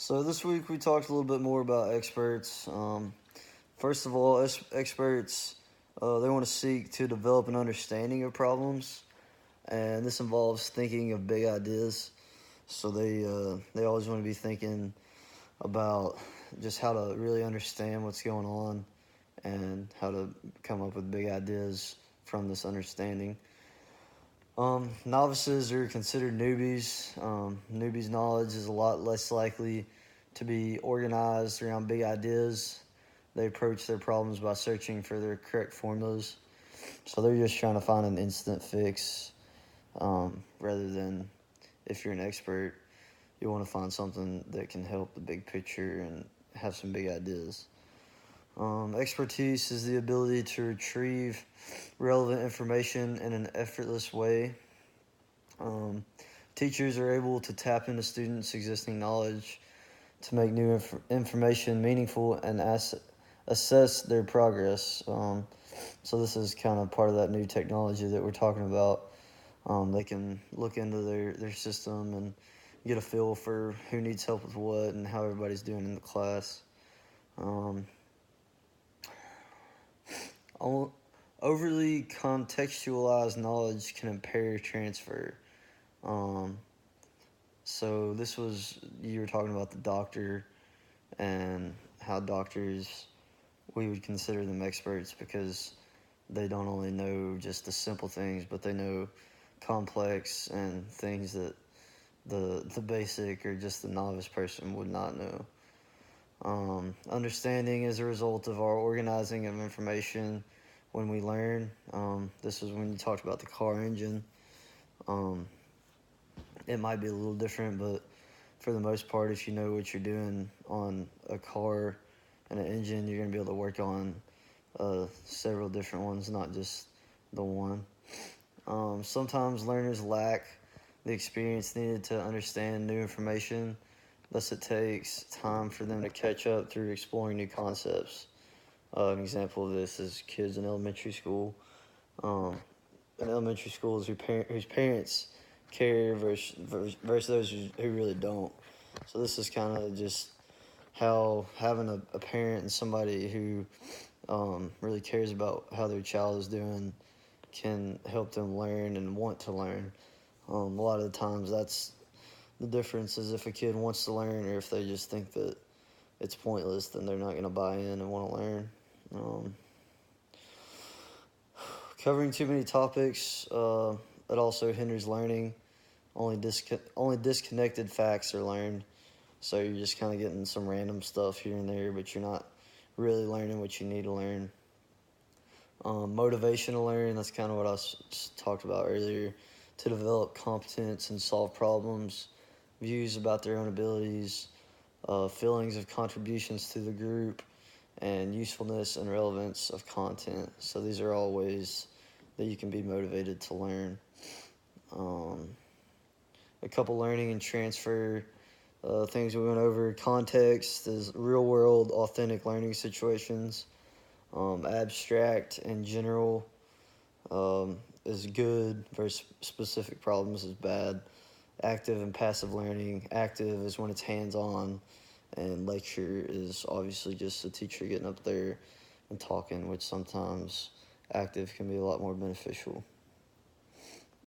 So this week we talked a little bit more about experts. First of all, experts they want to seek to develop an understanding of problems, and this involves thinking of big ideas. So they always want to be thinking about just how to really understand what's going on and how to come up with big ideas from this understanding. Novices are considered newbies. Newbies' knowledge is a lot less likely to be organized around big ideas. They approach their problems by searching for their correct formulas. So they're just trying to find an instant fix rather than if you're an expert, you want to find something that can help the big picture and have some big ideas. Expertise is the ability to retrieve relevant information in an effortless way. Um, Teachers are able to tap into students' existing knowledge to make new information meaningful and assess their progress. So this is kind of part of that new technology that we're talking about. They can look into their system and get a feel for who needs help with what and how everybody's doing in the class. Um, Overly contextualized knowledge can impair transfer. Um, so this was, you were talking about the doctor and how doctors, we would consider them experts because they don't only know just the simple things, but they know complex and things that the basic or just the novice person would not know. Understanding is a result of our organizing of information when we learn. This is when you talked about the car engine. Um, it might be a little different, but for the most part, if you know what you're doing on a car and an engine, you're going to be able to work on several different ones, not just the one. Sometimes learners lack the experience needed to understand new information, thus it takes time for them to catch up through exploring new concepts. An example of this is kids in elementary school. Um, in elementary schools whose parents care versus those who really don't. So this is kind of just how having a parent and somebody who really cares about how their child is doing can help them learn and want to learn. A lot of the times that's the difference is if a kid wants to learn or if they just think that it's pointless, then they're not going to buy in and want to learn. Um, Covering too many topics, it also hinders learning. Only disconnected facts are learned. So you're just kind of getting some random stuff here and there, but you're not really learning what you need to learn. Motivation to learn, that's kind of what I talked about earlier. To develop competence and solve problems, views about their own abilities, feelings of contributions to the group, and usefulness and relevance of content. So these are all ways that you can be motivated to learn. Um, a couple learning and transfer things we went over. Context is real world, authentic learning situations. Abstract and general is good versus specific problems is bad. Active and passive learning. Active is when it's hands-on, and lecture is obviously just the teacher getting up there and talking, which sometimes active can be a lot more beneficial.